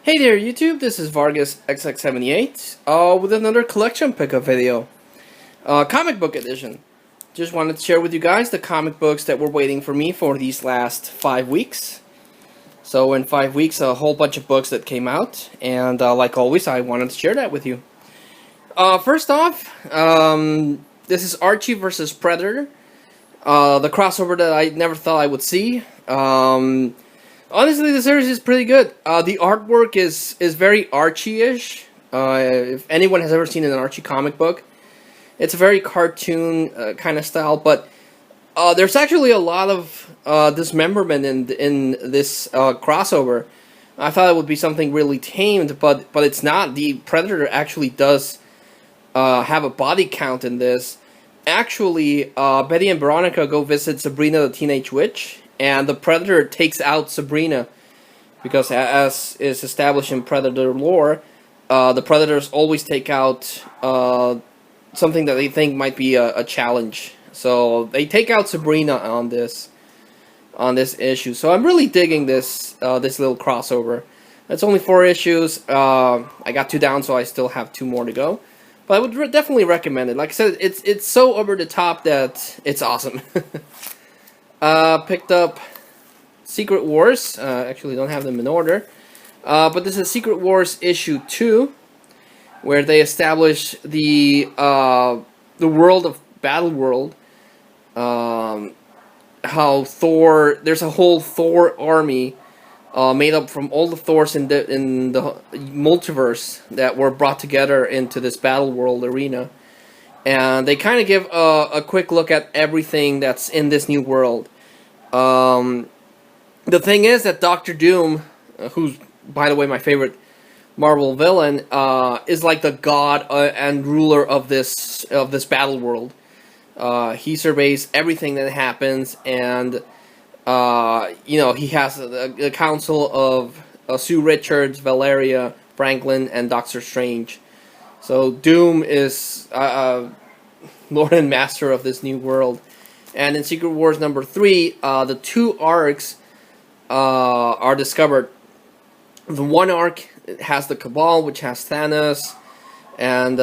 Hey there YouTube, this is Vargas XX78 with another collection pickup video. Comic book edition. Just wanted to share with you guys the comic books that were waiting for me for these last 5 weeks. So in 5 weeks, a whole bunch of books that came out, and like always, I wanted to share that with you. First off, this is Archie versus Predator. The crossover that I never thought I would see. Honestly, the series is pretty good. The artwork is very Archie-ish. If anyone has ever seen an Archie comic book, it's a very cartoon kind of style. But there's actually a lot of dismemberment in this crossover. I thought it would be something really tamed, but it's not. The Predator actually does have a body count in this. Actually, Betty and Veronica go visit Sabrina the Teenage Witch, and the Predator takes out Sabrina, because as is established in Predator lore, the Predators always take out something that they think might be a challenge. So they take out Sabrina on this issue. So I'm really digging this this little crossover. It's only 4 issues. I got 2 down, so I still have 2 more to go. But I would definitely recommend it. Like I said, it's so over the top that it's awesome. Picked up Secret Wars. Actually, don't have them in order. But this is Secret Wars issue 2, where they establish the world of Battle World. How Thor, there's a whole Thor army made up from all the Thors in the multiverse that were brought together into this Battle World arena. And they kind of give a quick look at everything that's in this new world. The thing is that Doctor Doom, who's, by the way, my favorite Marvel villain, is like the god and ruler of this battle world. He surveys everything that happens, and he has a council of Sue Richards, Valeria, Franklin, and Doctor Strange. So Doom is Lord and Master of this new world. And in Secret Wars number 3, the 2 arcs are discovered. The one arc has the Cabal, which has Thanos and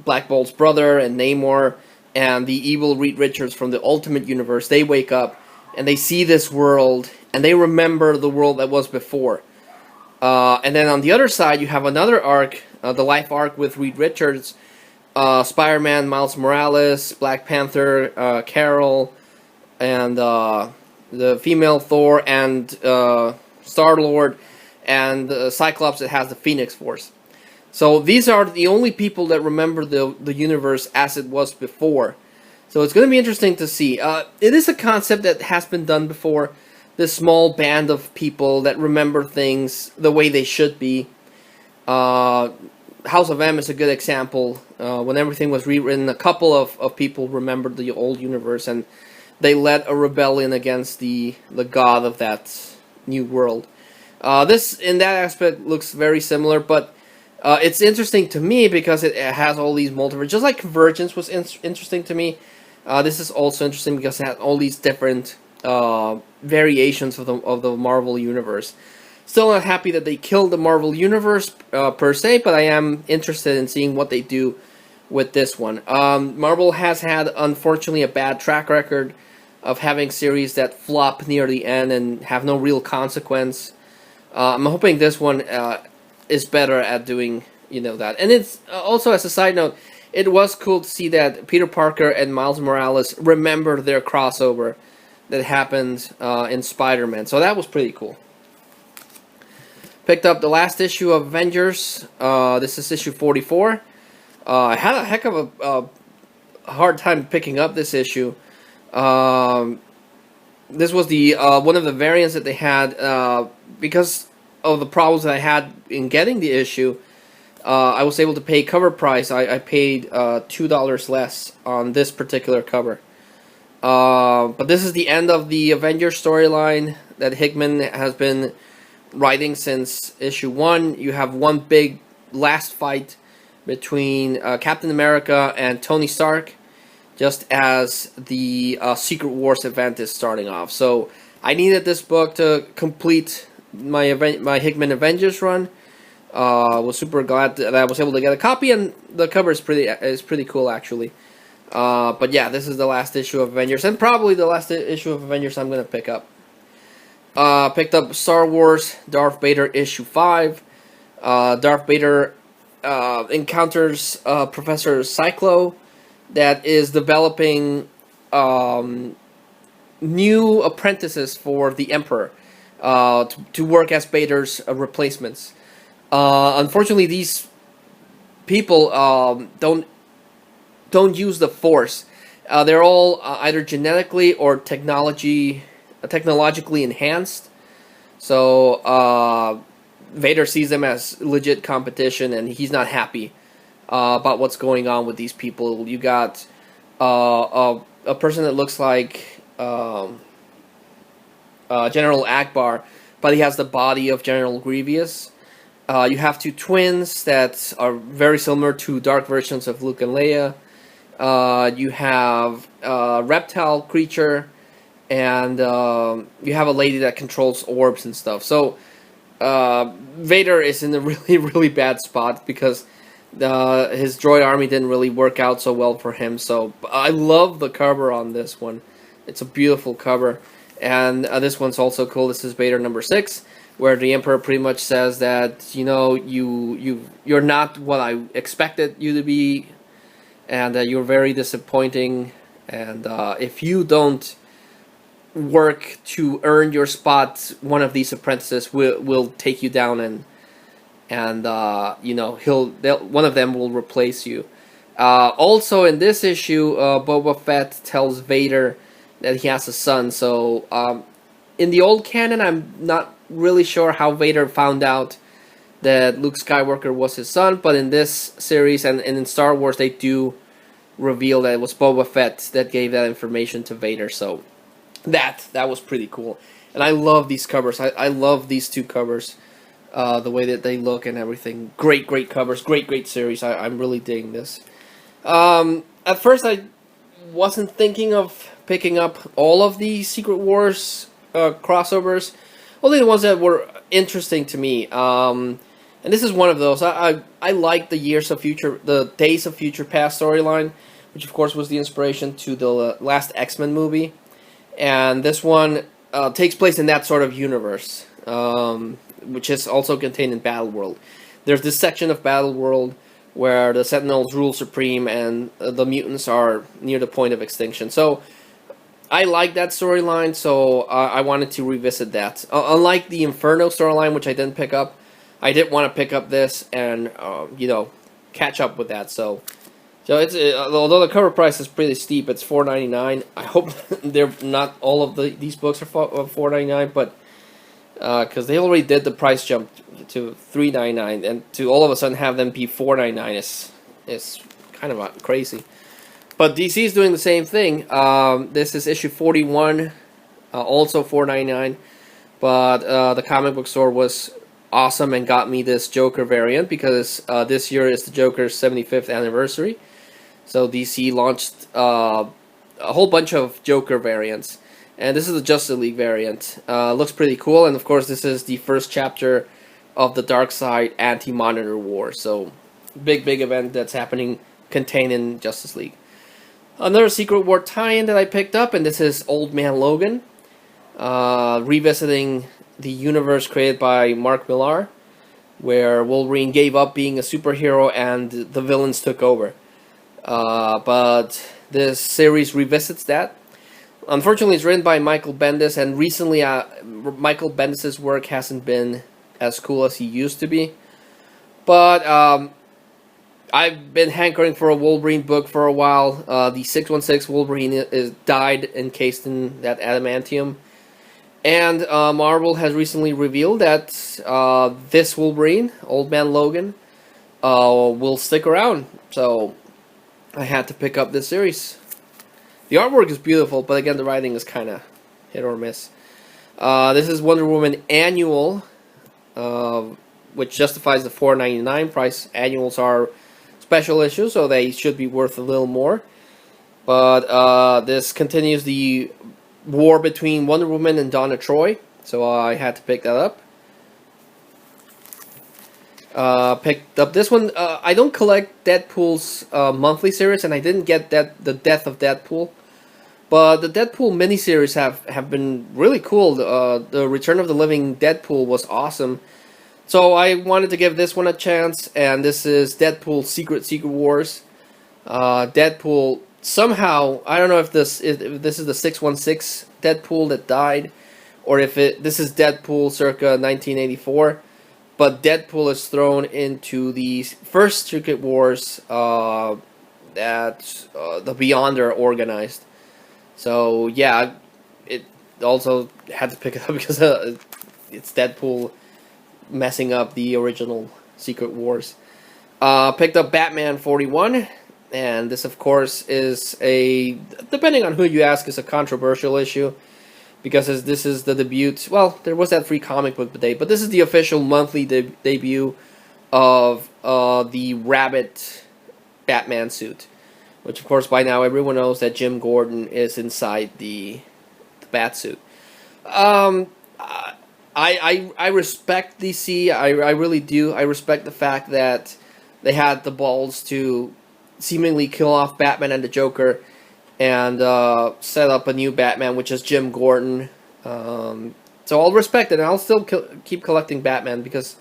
Black Bolt's brother and Namor, and the evil Reed Richards from the Ultimate Universe. They wake up and they see this world, and they remember the world that was before. And then on the other side, you have another arc, the life arc with Reed Richards, Spider-Man, Miles Morales, Black Panther, Carol, and the female Thor, and Star-Lord, and Cyclops that has the Phoenix Force. So these are the only people that remember the universe as it was before. So it's going to be interesting to see. It is a concept that has been done before. This small band of people that remember things the way they should be. House of M is a good example. When everything was rewritten, a couple of people remembered the old universe, and they led a rebellion against the god of that new world. This, in that aspect, looks very similar, but it's interesting to me because it has all these multiverse. Just like Convergence was interesting to me, this is also interesting because it has all these different variations of the Marvel universe. Still not happy that they killed the Marvel universe per se, but I am interested in seeing what they do with this one. Marvel has had, unfortunately, a bad track record of having series that flop near the end and have no real consequence. I'm hoping this one is better at doing that. And it's also, as a side note, it was cool to see that Peter Parker and Miles Morales remember their crossover that happened in Spider-Man. So that was pretty cool. Picked up the last issue of Avengers. This is issue 44. I had a heck of a hard time picking up this issue. This was the one of the variants that they had because of the problems that I had in getting the issue. I was able to pay cover price. I paid $2 less on this particular cover. But this is the end of the Avengers storyline that Hickman has been writing since issue 1. You have one big last fight between Captain America and Tony Stark, just as the Secret Wars event is starting off. So I needed this book to complete my Hickman Avengers run. Was super glad that I was able to get a copy, and the cover is pretty cool actually. But yeah, this is the last issue of Avengers, and probably the last issue of Avengers I'm gonna pick up. Picked up Star Wars Darth Vader issue 5. Darth Vader encounters Professor Cyclo that is developing new apprentices for the Emperor to work as Vader's replacements. Unfortunately, these people don't use the Force. They're all either genetically or technologically enhanced. So Vader sees them as legit competition, and he's not happy about what's going on with these people. You got a person that looks like General Akbar, but he has the body of General Grievous. You have two twins that are very similar to dark versions of Luke and Leia. You have a reptile creature, and you have a lady that controls orbs and stuff. So Vader is in a really, really bad spot because his droid army didn't really work out so well for him. So I love the cover on this one. It's a beautiful cover. And this one's also cool. This is Vader number 6, where the Emperor pretty much says that, you know, you're not what I expected you to be, and you're very disappointing, and if you don't work to earn your spot, one of these apprentices will take you down, and you know, one of them will replace you. Also in this issue, Boba Fett tells Vader that he has a son. So in the old canon, I'm not really sure how Vader found out that Luke Skywalker was his son, but in this series and in Star Wars, they do reveal that it was Boba Fett that gave that information to Vader. So that was pretty cool, and I love these covers. I love these two covers, the way that they look and everything. Great covers, great series. I'm really digging this. At first, I wasn't thinking of picking up all of the Secret Wars crossovers, only the ones that were interesting to me. And this is one of those. I like the Days of Future Past storyline, which of course was the inspiration to the last X-Men movie. And this one takes place in that sort of universe, which is also contained in Battleworld. There's this section of Battleworld where the Sentinels rule supreme and the mutants are near the point of extinction. So I like that storyline, so I wanted to revisit that. Unlike the Inferno storyline, which I didn't pick up, I did want to pick up this and you know, catch up with that. So it's although the cover price is pretty steep, it's $4.99. I hope they're not all of these books are $4.99, but because they already did the price jump to $3.99, and to all of a sudden have them be $4.99 is kind of crazy. But DC is doing the same thing. This is issue 41, also $4.99. But the comic book store was awesome and got me this Joker variant because this year is the Joker's 75th anniversary. So DC launched a whole bunch of Joker variants. And this is the Justice League variant. Looks pretty cool. And of course, this is the first chapter of the Darkseid Anti-Monitor War. So big event that's happening contained in Justice League. Another Secret War tie-in that I picked up, and this is Old Man Logan, revisiting the universe created by Mark Millar, where Wolverine gave up being a superhero and the villains took over. But this series revisits that. Unfortunately, it's written by Michael Bendis, and recently Michael Bendis' work hasn't been as cool as he used to be. But I've been hankering for a Wolverine book for a while. The 616 Wolverine is died encased in that adamantium. And Marvel has recently revealed that this Wolverine, Old Man Logan, will stick around. So I had to pick up this series. The artwork is beautiful, but again, the writing is kind of hit or miss. This is Wonder Woman Annual, which justifies the $4.99 price. Annuals are special issues, so they should be worth a little more. But this continues the war between Wonder Woman and Donna Troy, so I had to pick that up. Picked up this one. I don't collect Deadpool's monthly series, and I didn't get that the Death of Deadpool. But the Deadpool miniseries have been really cool. The Return of the Living Deadpool was awesome. So I wanted to give this one a chance, and this is Deadpool Secret Wars. Deadpool somehow, I don't know if this is the 616 Deadpool that died, or if this is Deadpool circa 1984. But Deadpool is thrown into the first Secret Wars that the Beyonder organized. So yeah, it also had to pick it up because it's Deadpool messing up the original Secret Wars. Picked up Batman 41, and this of course is depending on who you ask, is a controversial issue. Because this is the debut. Well, there was that free comic book day, but this is the official monthly debut of the Rabbit Batman suit, which of course by now everyone knows that Jim Gordon is inside the bat suit. I respect DC. I really do. I respect the fact that they had the balls to seemingly kill off Batman and the Joker and set up a new Batman, which is Jim Gordon. So I'll respect it, and I'll still keep collecting Batman because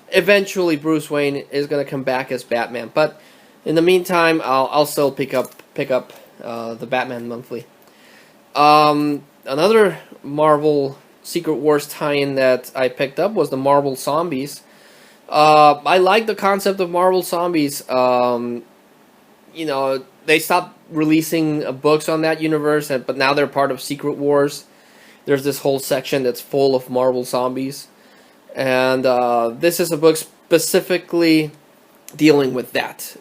eventually Bruce Wayne is going to come back as Batman. But in the meantime, I'll still pick up the Batman monthly. Another Marvel Secret Wars tie-in that I picked up was the Marvel Zombies. I like the concept of Marvel Zombies. They stopped releasing books on that universe, but now they're part of Secret Wars. There's this whole section that's full of Marvel Zombies, and this is a book specifically dealing with that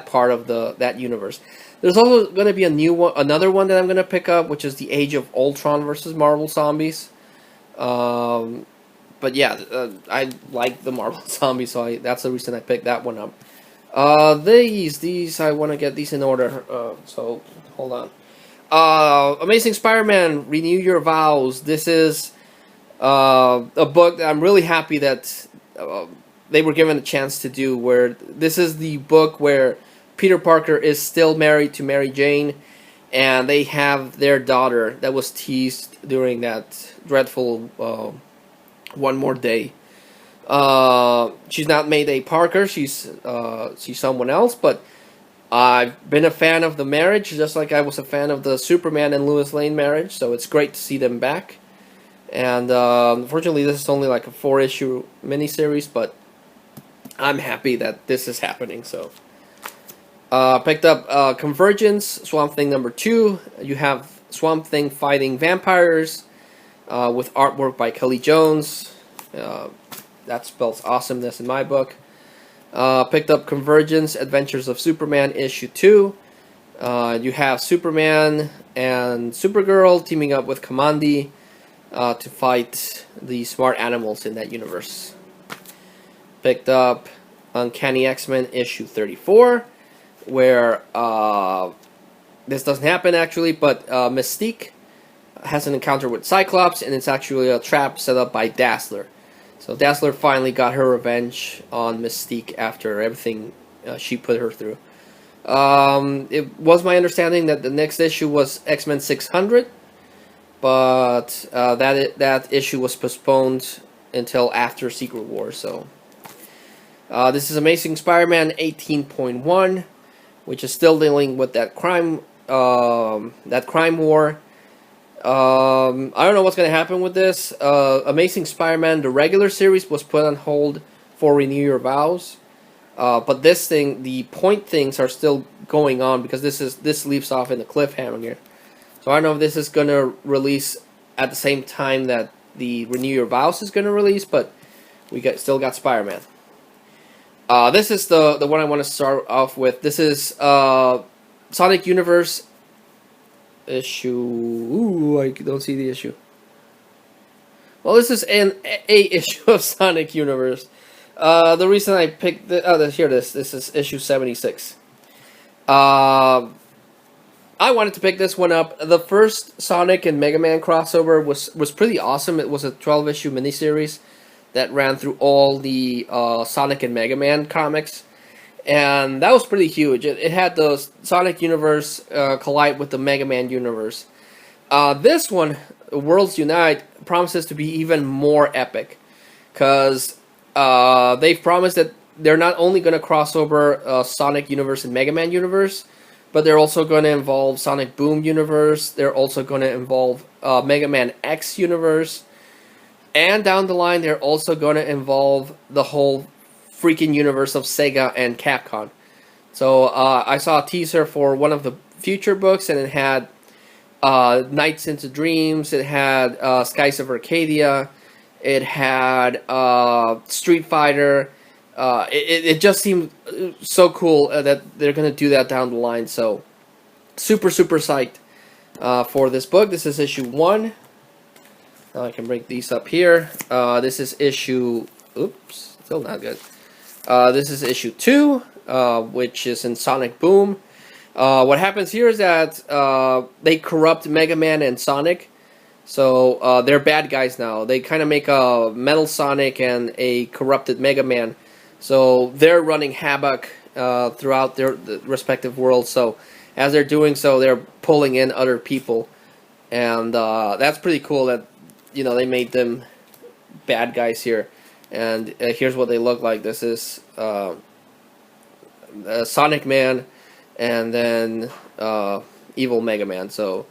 part of that universe. There's also going to be another one that I'm going to pick up, which is the Age of Ultron versus Marvel Zombies. But yeah, I like the Marvel Zombies, so that's the reason I picked that one up. These I want to get these in order. So hold on. Amazing Spider-Man: Renew Your Vows. This is a book that I'm really happy that they were given a chance to do. Where this is the book where Peter Parker is still married to Mary Jane, and they have their daughter that was teased during that dreadful One More Day. She's not Mayday Parker. She's someone else. But I've been a fan of the marriage, just like I was a fan of the Superman and Lois Lane marriage. So it's great to see them back. And unfortunately, this is only like a 4-issue miniseries, but I'm happy that this is happening. So picked up Convergence, Swamp Thing #2. You have Swamp Thing fighting vampires with artwork by Kelly Jones. That spells awesomeness in my book. Picked up Convergence, Adventures of Superman, issue 2. You have Superman and Supergirl teaming up with Kamandi to fight the smart animals in that universe. Picked up Uncanny X-Men, issue 34, where this doesn't happen actually, but Mystique has an encounter with Cyclops, and it's actually a trap set up by Dazzler. So Dazzler finally got her revenge on Mystique after everything she put her through. It was my understanding that the next issue was X-Men 600, but that issue was postponed until after Secret Wars. So this is Amazing Spider-Man 18.1, which is still dealing with that crime war. I don't know what's going to happen with this. Amazing Spider-Man, the regular series, was put on hold for Renew Your Vows. But this thing, the point things are still going on because this leaves off in a cliffhanger. So I don't know if this is going to release at the same time that the Renew Your Vows is going to release, but we still got Spider-Man. This is the one I want to start off with. This is Sonic Universe issue. Ooh, I don't see the issue. Well, this is a issue of Sonic Universe. The reason I picked here this is issue 76. I wanted to pick this one up. The first Sonic and Mega Man crossover was pretty awesome. It was a 12-issue miniseries that ran through all the Sonic and Mega Man comics, and that was pretty huge. It had the Sonic universe collide with the Mega Man universe. This one, Worlds Unite, promises to be even more epic, because they've promised that they're not only going to cross over Sonic universe and Mega Man universe, but they're also going to involve Sonic Boom universe. They're also going to involve Mega Man X universe. And down the line, they're also going to involve the whole freaking universe of Sega and Capcom. So I saw a teaser for one of the future books, and it had Nights into Dreams, it had Skies of Arcadia, it had Street Fighter. It just seemed so cool that they're going to do that down the line. So super psyched for this book. This is issue 1. Now I can break these up here. This is issue... Oops, still not good. This is issue 2, which is in Sonic Boom. What happens here is that they corrupt Mega Man and Sonic. So they're bad guys now. They kind of make a Metal Sonic and a corrupted Mega Man. So they're running havoc throughout their respective worlds. So as they're doing so, they're pulling in other people. And that's pretty cool that, you know, they made them bad guys here. And here's what they look like. This is Sonic Man and then Evil Mega Man. So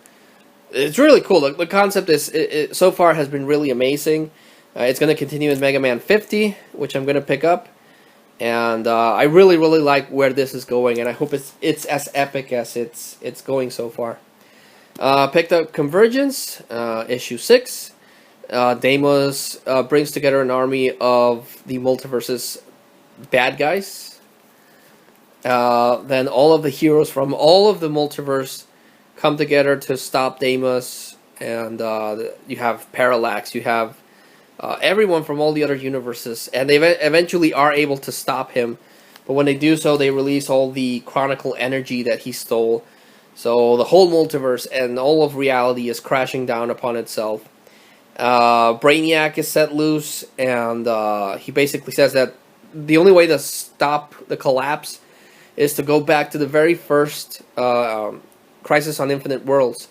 it's really cool. The concept is so far has been really amazing. It's going to continue in Mega Man 50, which I'm going to pick up. And I really like where this is going, and I hope it's as epic as it's going so far. Picked up Convergence, issue 6. Deimos brings together an army of the multiverse's bad guys. Then all of the heroes from all of the multiverse come together to stop Deimos, and you have Parallax, you have everyone from all the other universes, and they eventually are able to stop him. But when they do so, they release all the Chronicle energy that he stole. So the whole multiverse and all of reality is crashing down upon itself. Brainiac is set loose, and he basically says that the only way to stop the collapse is to go back to the very first Crisis on Infinite Worlds.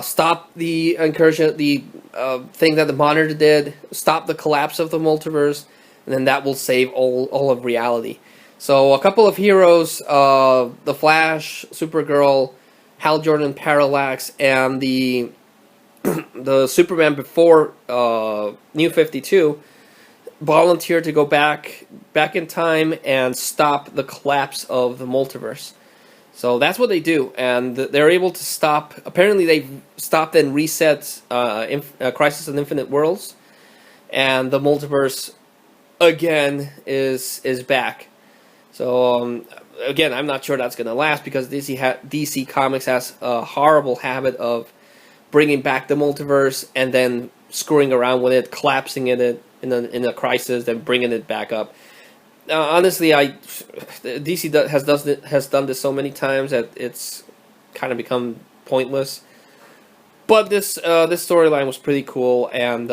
Stop the incursion, the thing that the Monitor did, stop the collapse of the multiverse, and then that will save all of reality. So a couple of heroes, the Flash, Supergirl, Hal Jordan, Parallax, and the Superman before New 52 volunteered to go back in time and stop the collapse of the multiverse. So that's what they do, and they're able to stop. Apparently, they've stopped and reset Crisis on Infinite Worlds, and the multiverse again is back. So again, I'm not sure that's going to last, because DC Comics has a horrible habit of bringing back the multiverse and then screwing around with it, collapsing in a crisis, then bringing it back up. Honestly, DC has done this so many times that it's kind of become pointless. But this storyline was pretty cool, and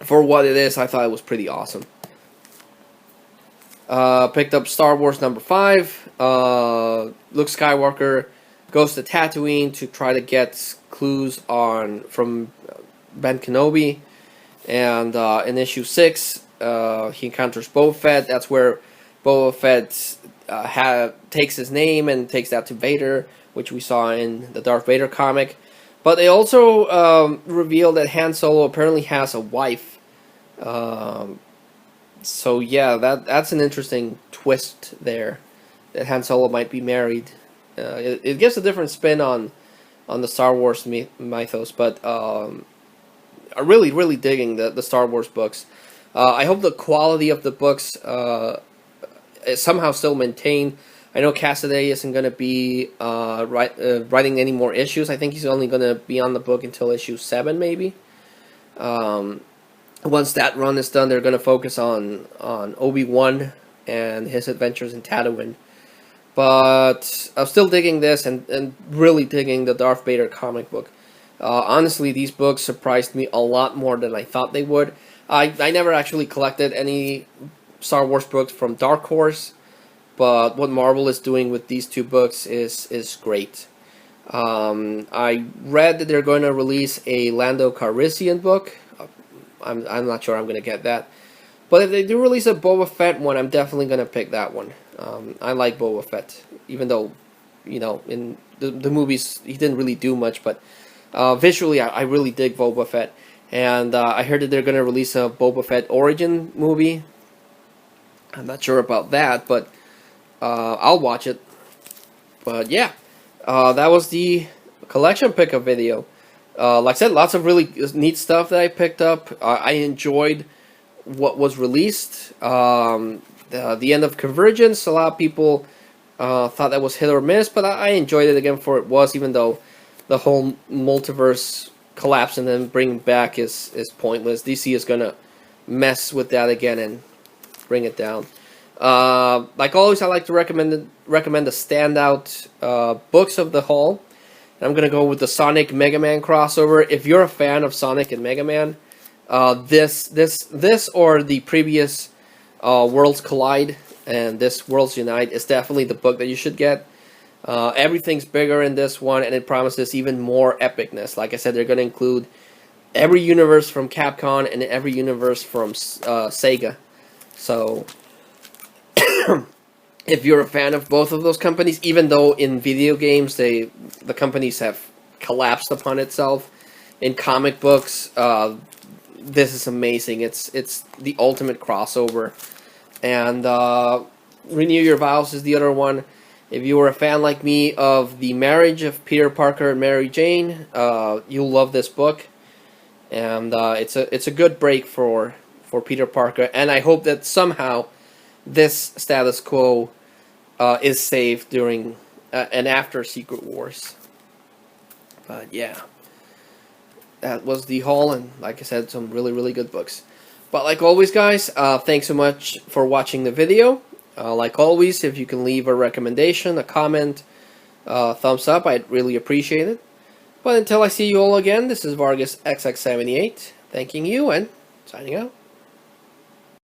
for what it is, I thought it was pretty awesome. Picked up Star Wars number 5. Luke Skywalker goes to Tatooine to try to get clues from Ben Kenobi, and in issue 6. He encounters Boba Fett. That's where Boba Fett takes his name and takes that to Vader, which we saw in the Darth Vader comic. But they also reveal that Han Solo apparently has a wife. So yeah, that's an interesting twist there, that Han Solo might be married. It gives a different spin on the Star Wars mythos, but I'm really digging the Star Wars books. I hope the quality of the books is somehow still maintained. I know Cassidy isn't going to be writing any more issues. I think he's only going to be on the book until issue 7, maybe. Once that run is done, they're going to focus on Obi-Wan and his adventures in Tatooine. But I'm still digging this, and really digging the Darth Vader comic book. Honestly, these books surprised me a lot more than I thought they would. I never actually collected any Star Wars books from Dark Horse, but what Marvel is doing with these two books is great. I read that they're going to release a Lando Calrissian book. I'm not sure I'm going to get that. But if they do release a Boba Fett one, I'm definitely going to pick that one. I like Boba Fett, even though, in the movies he didn't really do much, but visually I really dig Boba Fett. And I heard that they're going to release a Boba Fett origin movie. I'm not sure about that, but I'll watch it. But yeah, that was the collection pickup video. Like I said, lots of really neat stuff that I picked up. I enjoyed what was released. The end of Convergence, a lot of people thought that was hit or miss, but I enjoyed it again for it was, even though the whole multiverse collapse and then bring back is pointless. DC is going to mess with that again and bring it down. Like always, I like to recommend the standout books of the haul. I'm going to go with the Sonic Mega Man crossover. If you're a fan of Sonic and Mega Man, this or the previous Worlds Collide and this Worlds Unite is definitely the book that you should get. Everything's bigger in this one, and it promises even more epicness. Like I said, they're going to include every universe from Capcom and every universe from Sega. So, if you're a fan of both of those companies, even though in video games the companies have collapsed upon itself, in comic books, this is amazing. It's the ultimate crossover. And Renew Your Vows is the other one. If you were a fan like me of the marriage of Peter Parker and Mary Jane, you'll love this book. And it's a good break for Peter Parker. And I hope that somehow this status quo is saved during and after Secret Wars. But yeah, that was the haul, and like I said, some really, really good books. But like always, guys, thanks so much for watching the video. Like always, if you can leave a recommendation, a comment, thumbs up, I'd really appreciate it. But until I see you all again, this is Vargas XX78, thanking you and signing out.